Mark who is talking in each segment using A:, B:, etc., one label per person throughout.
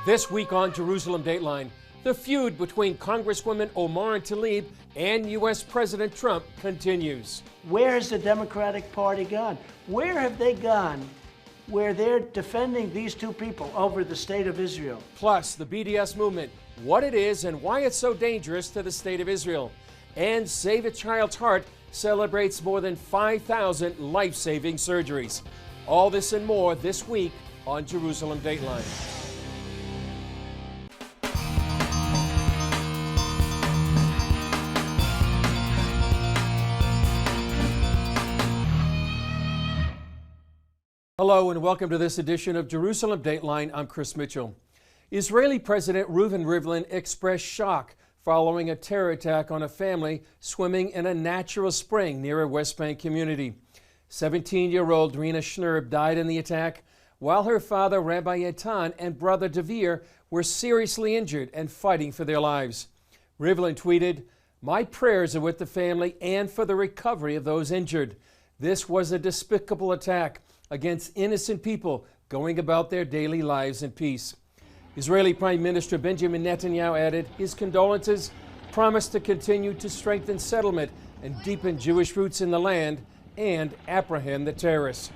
A: This week on Jerusalem Dateline, the feud between Congresswoman Omar Tlaib and U.S. President Trump continues.
B: Where has the Democratic Party gone? Where have they gone where they're defending these two people over the state of Israel?
A: Plus, the BDS movement, what it is and why it's so dangerous to the state of Israel. And Save a Child's Heart celebrates more than 5,000 life-saving surgeries. All this and more this week on Jerusalem Dateline. Hello and welcome to this edition of Jerusalem Dateline. I'm Chris Mitchell. Israeli President Reuven Rivlin expressed shock following a terror attack on a family swimming in a natural spring near a West Bank community. 17-year-old Rina Schnurb died in the attack, while her father, Rabbi Eitan, and brother Devere were seriously injured and fighting for their lives. Rivlin tweeted, "My prayers are with the family and for the recovery of those injured. This was a despicable attack against innocent people going about their daily lives in peace." Israeli Prime Minister Benjamin Netanyahu added his condolences, promised to continue to strengthen settlement and deepen Jewish roots in the land, and apprehend the terrorists.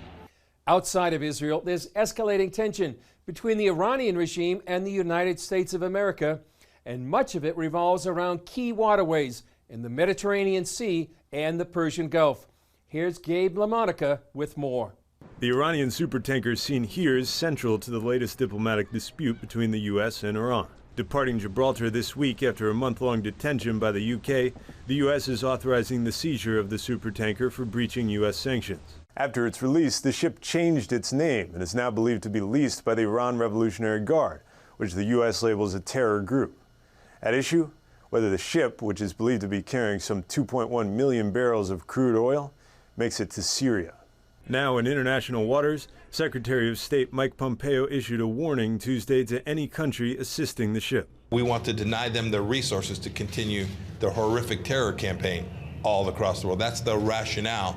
A: Outside of Israel, there's escalating tension between the Iranian regime and the United States of America, and much of it revolves around key waterways in the Mediterranean Sea and the Persian Gulf. Here's Gabe LaMonica with more.
C: The Iranian supertanker seen here is central to the latest diplomatic dispute between the U.S. and Iran. Departing Gibraltar this week after a month-long detention by the U.K., the U.S. is authorizing the seizure of the supertanker for breaching U.S. sanctions. After its release, the ship changed its name and is now believed to be leased by the Iran Revolutionary Guard, which the U.S. labels a terror group. At issue, whether the ship, which is believed to be carrying some 2.1 million barrels of crude oil, makes it to Syria. Now in international waters, Secretary of State Mike Pompeo issued a warning Tuesday to any country assisting the ship.
D: We want to deny them the resources to continue their horrific terror campaign all across the world. That's the rationale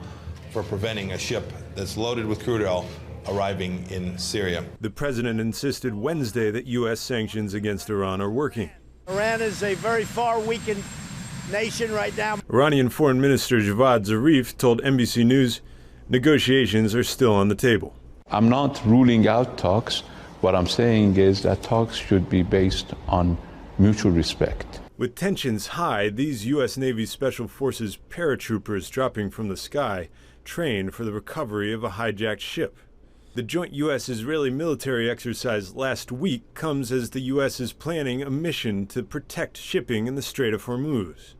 D: for preventing a ship that's loaded with crude oil arriving in Syria.
C: The president insisted Wednesday that U.S. sanctions against Iran are working.
B: Iran is a very far weakened nation right now.
C: Iranian Foreign Minister Javad Zarif told NBC News negotiations are still on the table.
E: I'm not ruling out talks. What I'm saying is that talks should be based on mutual respect.
C: With tensions high, these U.S. Navy Special Forces paratroopers dropping from the sky trained for the recovery of a hijacked ship. The joint U.S.-Israeli military exercise last week comes as the U.S. is planning a mission to protect shipping in the Strait of Hormuz.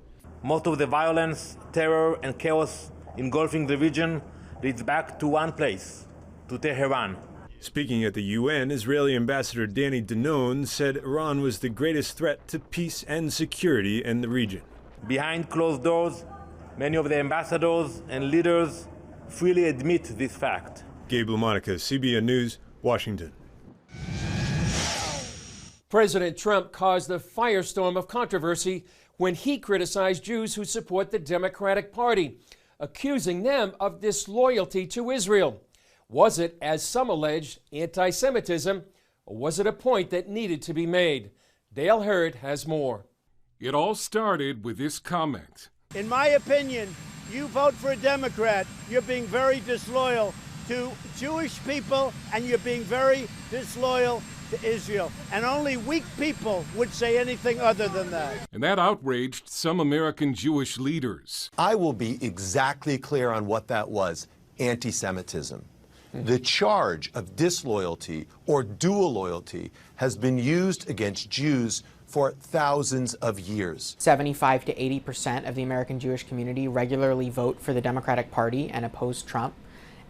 F: Most of the violence, terror, and chaos engulfing the region leads back to one place, to Tehran.
C: Speaking at the UN, Israeli Ambassador Danny Danon said Iran was the greatest threat to peace and security in the region.
F: Behind closed doors, many of the ambassadors and leaders freely admit this fact.
C: Gabe LaMonica, CBN News, Washington.
A: President Trump caused a firestorm of controversy when he criticized Jews who support the Democratic Party, accusing them of disloyalty to Israel. Was it, as some alleged, anti-Semitism, or was it a point that needed to be made? Dale Hurd has more.
G: It all started with this comment.
B: In my opinion, you vote for a Democrat, you're being very disloyal to Jewish people, and you're being very disloyal to Israel. And only weak people would say anything other than that.
G: And that outraged some American Jewish leaders.
H: I will be exactly clear on what that was: anti-Semitism. The charge of disloyalty or dual loyalty has been used against Jews for thousands of years.
I: 75 to 80% of the American Jewish community regularly vote for the Democratic Party and oppose Trump,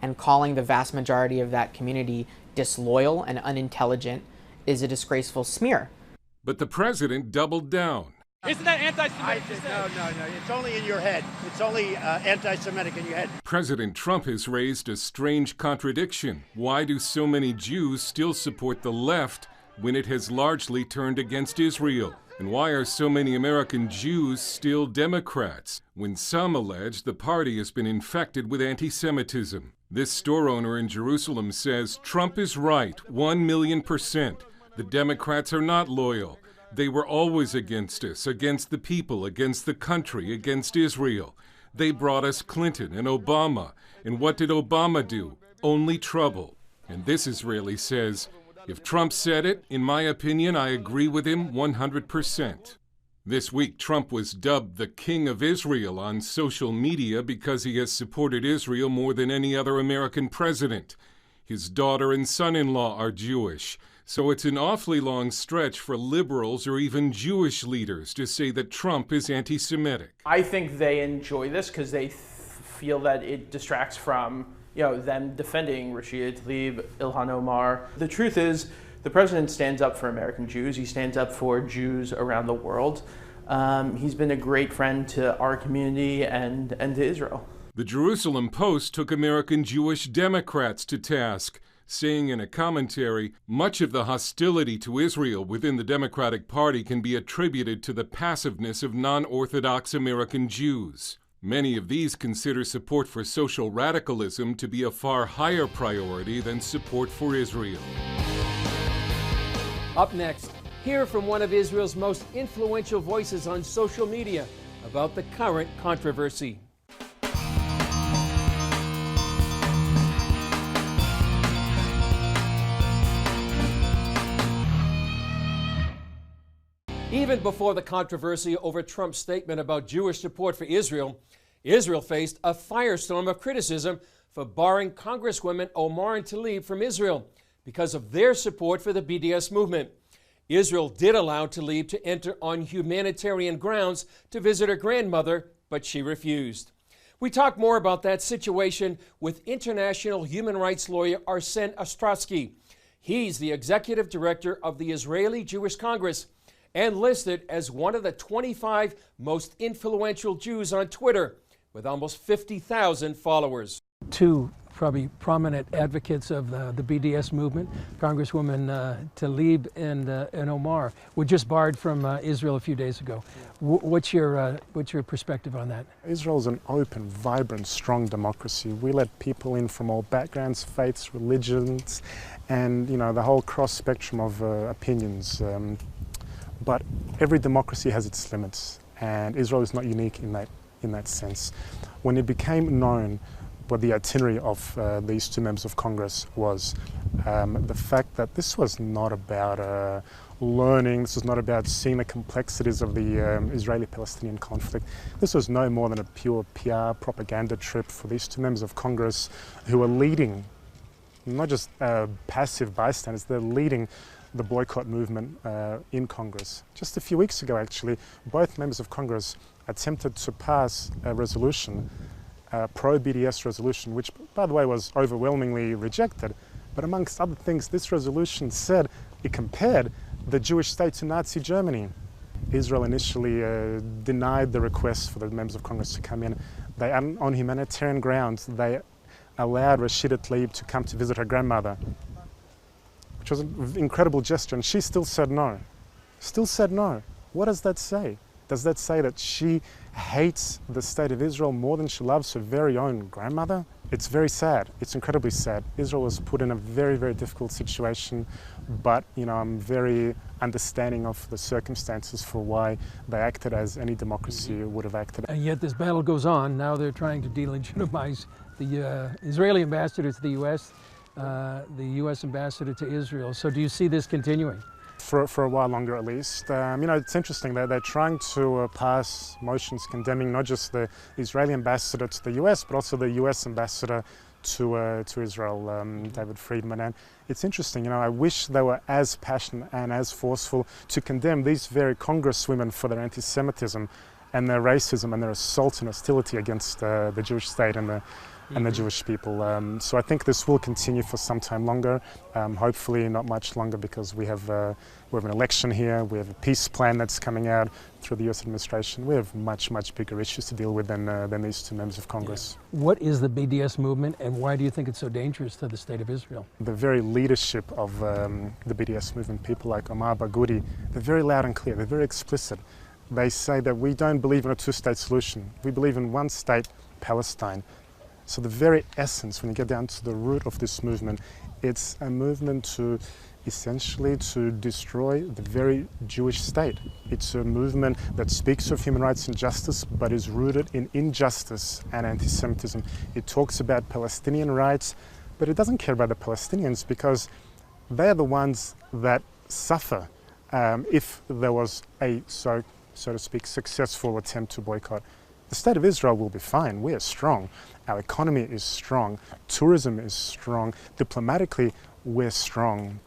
I: and calling the vast majority of that community disloyal and unintelligent is a disgraceful smear.
G: But the president doubled down.
J: Isn't that anti-Semitic?
B: No. It's only in your head. It's only anti-Semitic in your head.
G: President Trump has raised a strange contradiction. Why do so many Jews still support the left when it has largely turned against Israel? And why are so many American Jews still Democrats when some allege the party has been infected with anti-Semitism? This store owner in Jerusalem says Trump is right, 1,000,000%. The Democrats are not loyal. They were always against us, against the people, against the country, against Israel. They brought us Clinton and Obama. And what did Obama do? Only trouble. And this Israeli says, if Trump said it, in my opinion, I agree with him 100%. This week, Trump was dubbed the King of Israel on social media because he has supported Israel more than any other American president. His daughter and son-in-law are Jewish, so it's an awfully long stretch for liberals or even Jewish leaders to say that Trump is anti-Semitic.
J: I think they enjoy this because they feel that it distracts from them defending Rashida Tlaib, Ilhan Omar. The truth is, the president stands up for American Jews. He stands up for Jews around the world. He's been a great friend to our community and to Israel.
G: The Jerusalem Post took American Jewish Democrats to task, saying in a commentary, much of the hostility to Israel within the Democratic Party can be attributed to the passiveness of non-Orthodox American Jews. Many of these consider support for social radicalism to be a far higher priority than support for Israel.
A: Up next, hear from one of Israel's most influential voices on social media about the current controversy. Even before the controversy over Trump's statement about Jewish support for Israel, Israel faced a firestorm of criticism for barring Congresswomen Omar and Tlaib from Israel because of their support for the BDS movement. Israel did allow Tlaib to enter on humanitarian grounds to visit her grandmother, but she refused. We talk more about that situation with international human rights lawyer Arsen Ostrowski. He's the executive director of the Israeli Jewish Congress and listed as one of the 25 most influential Jews on Twitter, with almost 50,000 followers.
K: Two probably prominent advocates of the BDS movement, Congresswoman Tlaib and Omar, were just barred from Israel a few days ago. What's your perspective on that?
L: Israel is an open, vibrant, strong democracy. We let people in from all backgrounds, faiths, religions, and the whole cross spectrum of opinions. But every democracy has its limits, and Israel is not unique in that sense. When it became known what the itinerary of these two members of Congress was, the fact that this was not about learning, this was not about seeing the complexities of the Israeli-Palestinian conflict. This was no more than a pure PR propaganda trip for these two members of Congress who were leading, not just passive bystanders, they're leading the boycott movement in Congress. Just a few weeks ago, actually, both members of Congress attempted to pass a resolution, a pro-BDS resolution, which, by the way, was overwhelmingly rejected. But amongst other things, this resolution said it compared the Jewish state to Nazi Germany. Israel initially denied the request for the members of Congress to come in. They, on humanitarian grounds, they allowed Rashida Tlaib to come to visit her grandmother, which was an incredible gesture, and she still said no. Still said no. What does that say? Does that say that she hates the state of Israel more than she loves her very own grandmother? It's very sad. It's incredibly sad. Israel was put in a very, very difficult situation, but I'm very understanding of the circumstances for why they acted as any democracy would have acted.
K: And yet this battle goes on. Now they're trying to delegitimize the Israeli ambassador to the U.S., the U.S. ambassador to Israel. So do you see this continuing?
L: For a while longer at least. It's interesting that they're trying to pass motions condemning not just the Israeli ambassador to the U.S., but also the U.S. ambassador to Israel, David Friedman. And it's interesting, I wish they were as passionate and as forceful to condemn these very congresswomen for their anti-Semitism and their racism and their assault and hostility against the Jewish state and the Jewish people. So I think this will continue for some time longer, hopefully not much longer, because we have an election here, we have a peace plan that's coming out through the US administration. We have much, much bigger issues to deal with than these two members of Congress.
K: What is the BDS movement, and why do you think it's so dangerous to the state of Israel?
L: The very leadership of the BDS movement, people like Omar Baghouti, they're very loud and clear, they're very explicit. They say that we don't believe in a two-state solution. We believe in one state, Palestine. So the very essence, when you get down to the root of this movement, it's a movement to essentially to destroy the very Jewish state. It's a movement that speaks of human rights and justice, but is rooted in injustice and anti-Semitism. It talks about Palestinian rights, but it doesn't care about the Palestinians because they're the ones that suffer if there was a, so to speak, successful attempt to boycott. The state of Israel will be fine. We are strong. Our economy is strong. Tourism is strong. Diplomatically, we're strong.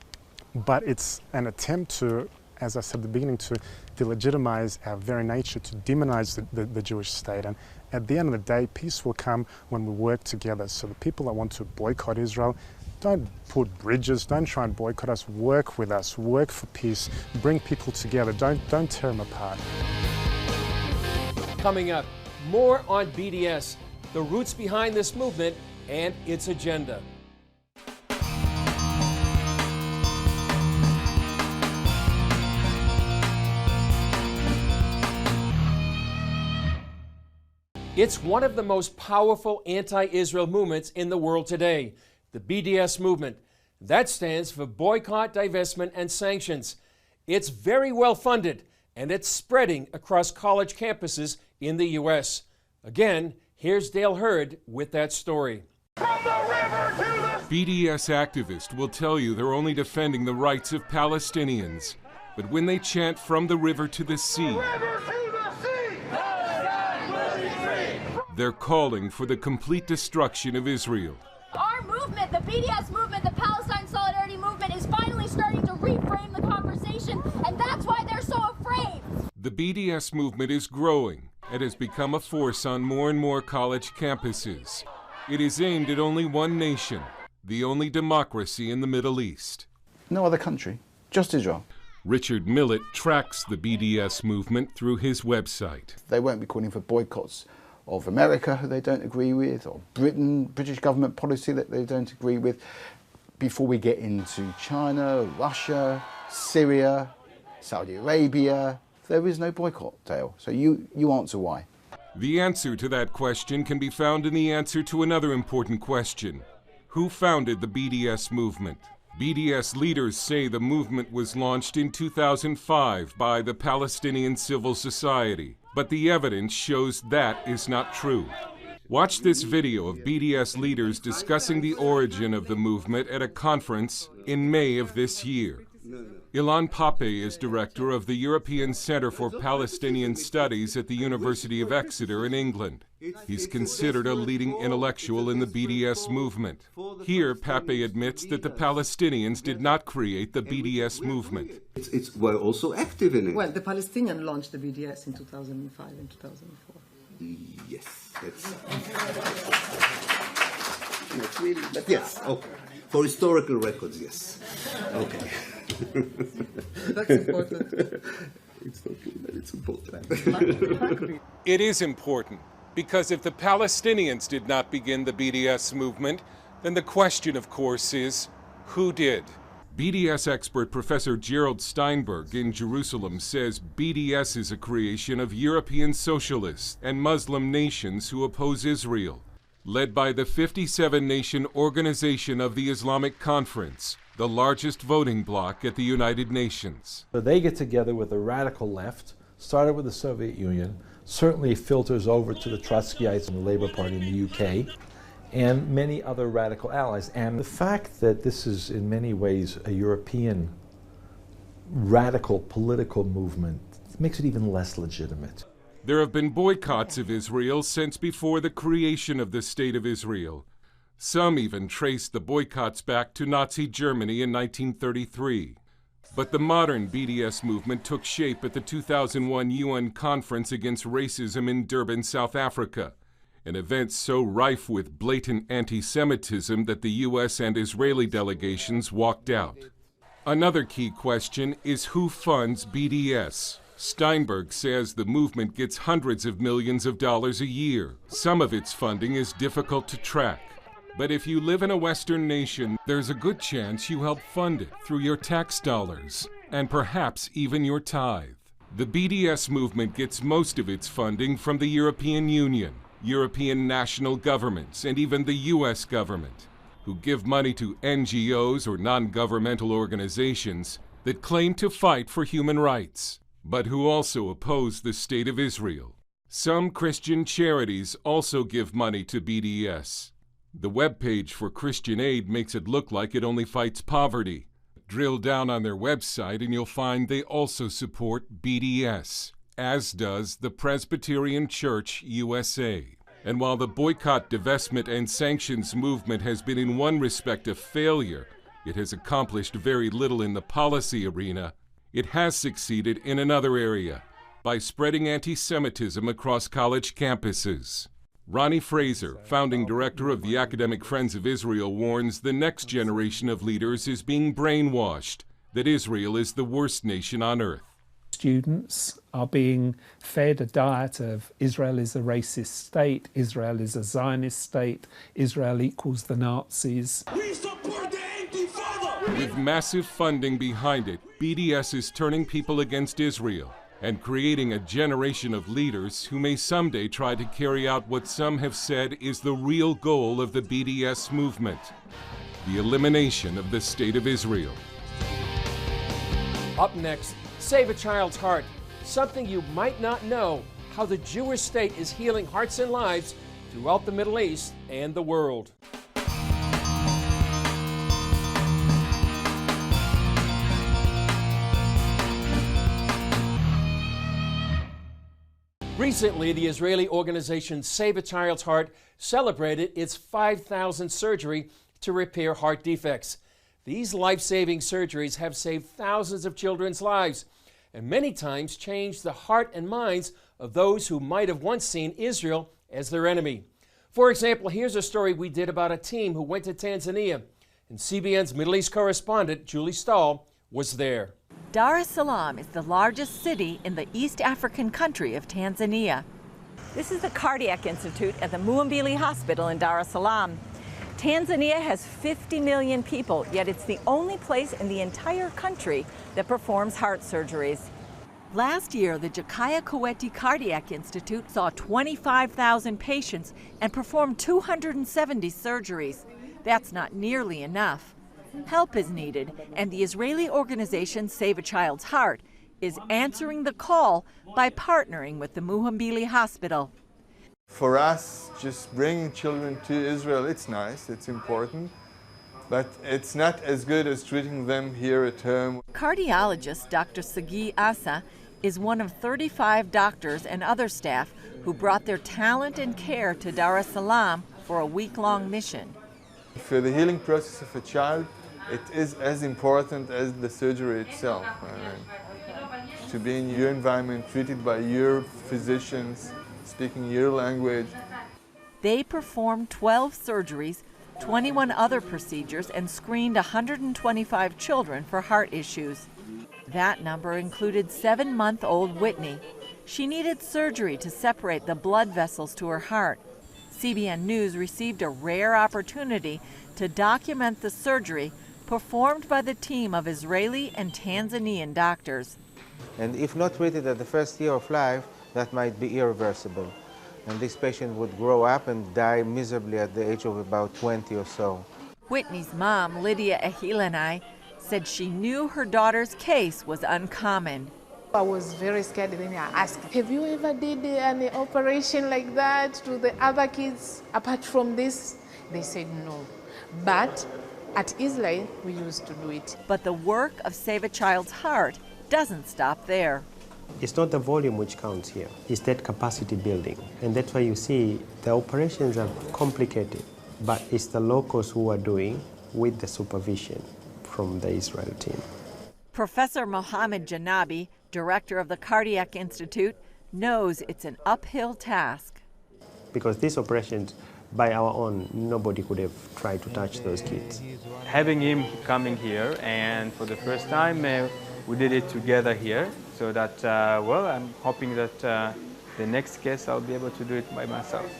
L: But it's an attempt to, as I said at the beginning, to delegitimize our very nature, to demonize the Jewish state. And at the end of the day, peace will come when we work together. So the people that want to boycott Israel, don't put bridges, don't try and boycott us, work with us, work for peace, bring people together, don't tear them apart.
A: Coming up, more on BDS, the roots behind this movement and its agenda. It's one of the most powerful anti-Israel movements in the world today, the BDS movement. That stands for Boycott, Divestment, and Sanctions. It's very well funded, and it's spreading across college campuses in the U.S. Again, here's Dale Hurd with that story.
G: BDS activists will tell you they're only defending the rights of Palestinians. But when they chant from the river to the sea, they're calling for the complete destruction of Israel.
M: Our movement, the BDS movement, the Palestine Solidarity Movement, is finally starting to reframe the conversation, and that's why they're so afraid.
G: The BDS movement is growing and has become a force on more and more college campuses. It is aimed at only one nation, the only democracy in the Middle East.
N: No other country, just Israel.
G: Richard Millett tracks the BDS movement through his website.
N: They won't be calling for boycotts of America, who they don't agree with, or British government policy that they don't agree with, before we get into China, Russia, Syria, Saudi Arabia. There is no boycott, Dale. So you answer why.
G: The answer to that question can be found in the answer to another important question. Who founded the BDS movement? BDS leaders say the movement was launched in 2005 by the Palestinian Civil Society, but the evidence shows that is not true. Watch this video of BDS leaders discussing the origin of the movement at a conference in May of this year. Ilan Pape is director of the European Center for Palestinian Studies at the University of Exeter in England. He's considered a leading intellectual in the BDS movement. Here, Pape admits that the Palestinians did not create the BDS movement.
O: We're also active in it.
P: Well, the Palestinians launched the BDS in 2005 and 2004.
O: Yes, not really, but yes, okay. For historical records, yes. Okay.
P: That's important.
O: It's not true, but it's important.
G: It is important, because if the Palestinians did not begin the BDS movement, then the question, of course, is, who did? BDS expert Professor Gerald Steinberg in Jerusalem says BDS is a creation of European socialists and Muslim nations who oppose Israel, led by the 57-nation Organization of the Islamic Conference, the largest voting bloc at the United Nations.
Q: So they get together with the radical left, started with the Soviet Union, certainly filters over to the Trotskyites and the Labour Party in the UK, and many other radical allies. And the fact that this is in many ways a European radical political movement makes it even less legitimate.
G: There have been boycotts of Israel since before the creation of the State of Israel. Some even trace the boycotts back to Nazi Germany in 1933. But the modern BDS movement took shape at the 2001 UN Conference Against Racism in Durban, South Africa, an event so rife with blatant anti-Semitism that the U.S. and Israeli delegations walked out. Another key question is who funds BDS? Steinberg says the movement gets hundreds of millions of dollars a year. Some of its funding is difficult to track. But if you live in a Western nation, there's a good chance you help fund it through your tax dollars, and perhaps even your tithe. The BDS movement gets most of its funding from the European Union, European national governments, and even the U.S. government. who give money to NGOs or non-governmental organizations that claim to fight for human rights, but who also oppose the State of Israel. Some Christian charities also give money to BDS. The webpage for Christian Aid makes it look like it only fights poverty. Drill down on their website and you'll find they also support BDS, as does the Presbyterian Church USA. And while the boycott, divestment, and sanctions movement has been in one respect a failure, it has accomplished very little in the policy arena, it has succeeded in another area, by spreading anti-Semitism across college campuses. Ronnie Fraser, founding director of the Academic Friends of Israel, warns the next generation of leaders is being brainwashed, that Israel is the worst nation on earth.
R: Students are being fed a diet of Israel is a racist state, Israel is a Zionist state, Israel equals the Nazis.
S: We support the Intifada!
G: With massive funding behind it, BDS is turning people against Israel and creating a generation of leaders who may someday try to carry out what some have said is the real goal of the BDS movement, the elimination of the State of Israel.
A: Up next, Save a Child's Heart, something you might not know, how the Jewish state is healing hearts and lives throughout the Middle East and the world. Recently, the Israeli organization Save a Child's Heart celebrated its 5,000th surgery to repair heart defects. These life-saving surgeries have saved thousands of children's lives and many times changed the heart and minds of those who might have once seen Israel as their enemy. For example, here's a story we did about a team who went to Tanzania, and CBN's Middle East correspondent, Julie Stahl, was there.
T: Dar es Salaam is the largest city in the East African country of Tanzania. This is the Cardiac Institute at the Muhimbili Hospital in Dar es Salaam. Tanzania has 50 million people, yet it's the only place in the entire country that performs heart surgeries. Last year, the Jakaya Kikwete Cardiac Institute saw 25,000 patients and performed 270 surgeries. That's not nearly enough. Help is needed, and the Israeli organization Save a Child's Heart is answering the call by partnering with the Muhimbili Hospital.
U: For us, just bringing children to Israel, it's nice, it's important, but it's not as good as treating them here at home.
T: Cardiologist Dr. Sagi Asa is one of 35 doctors and other staff who brought their talent and care to Dar es Salaam for a week-long mission.
U: For the healing process of a child, it is as important as the surgery itself. To be in your environment, treated by your physicians, speaking your language.
T: They performed 12 surgeries, 21 other procedures, and screened 125 children for heart issues. That number included 7-month-old Whitney. She needed surgery to separate the blood vessels to her heart. CBN News received a rare opportunity to document the surgery performed by the team of Israeli and Tanzanian doctors.
V: And if not treated at the first year of life, that might be irreversible. And this patient would grow up and die miserably at the age of about 20 or so.
T: Whitney's mom, Lydia Ahilanai, said she knew her daughter's case was uncommon.
W: I was very scared. Then I asked, have you ever did an operation like that to the other kids apart from this? They said no. But at Israel, we used to do it.
T: But the work of Save a Child's Heart doesn't stop there.
X: It's not the volume which counts here, it's that capacity building. And that's why you see the operations are complicated, but it's the locals who are doing with the supervision from the Israel team.
T: Professor Mohammed Janabi, director of the Cardiac Institute, knows it's an uphill task.
X: Because these operations, by our own, nobody could have tried to touch those kids.
Y: Having him coming here, and for the first time, we did it together here, so that, well, I'm hoping that the next case I'll be able to do it by myself.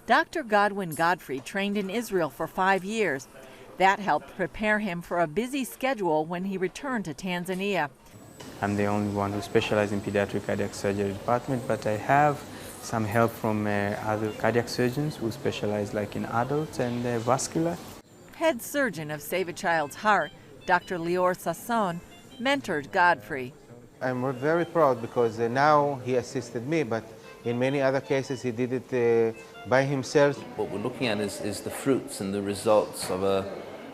T: Dr. Godwin Godfrey trained in Israel for 5 years. That helped prepare him for a busy schedule when he returned to Tanzania.
Y: I'm the only one who specializes in pediatric cardiac surgery department, but I have some help from other cardiac surgeons who specialize like in adults and vascular.
T: head surgeon of Save a Child's Heart, Dr. Lior Sasson, mentored Godfrey.
V: I'm very proud because now he assisted me, but in many other cases he did it by himself.
C: What we're looking at is the fruits and the results of a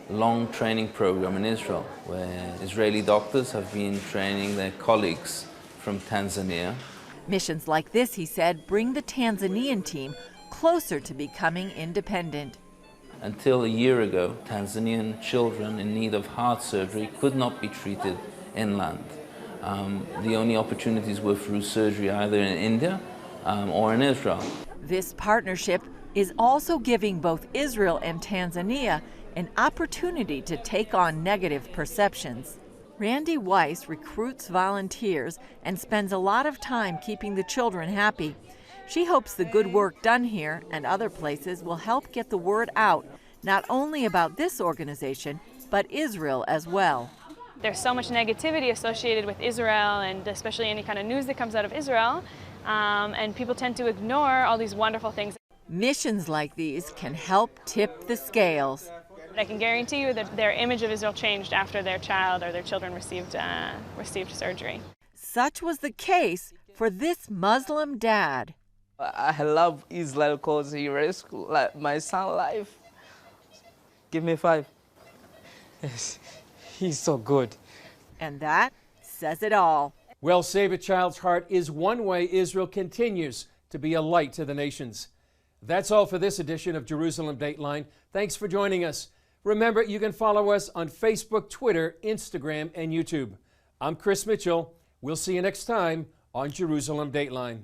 C: long training program in Israel, where Israeli doctors have been training their colleagues from Tanzania.
T: Missions like this, he said, bring the Tanzanian team closer to becoming independent.
C: Until a year ago, Tanzanian children in need of heart surgery could not be treated inland. The only opportunities were through surgery either in India or in Israel.
T: This partnership is also giving both Israel and Tanzania an opportunity to take on negative perceptions. Randy Weiss recruits volunteers and spends a lot of time keeping the children happy. She hopes the good work done here and other places will help get the word out, not only about this organization, but Israel as well.
D: There's so much negativity associated with Israel, and especially any kind of news that comes out of Israel, and people tend to ignore all these wonderful things.
T: Missions like these can help tip the scales.
D: I can guarantee you that their image of Israel changed after their child or their children received surgery.
T: Such was the case for this Muslim dad.
E: I love Israel because he rescued my son's life. Give me 5. He's so good.
T: And that says it all.
A: Well, Save a Child's Heart is one way Israel continues to be a light to the nations. That's all for this edition of Jerusalem Dateline. Thanks for joining us. Remember, you can follow us on Facebook, Twitter, Instagram, and YouTube. I'm Chris Mitchell. We'll see you next time on Jerusalem Dateline.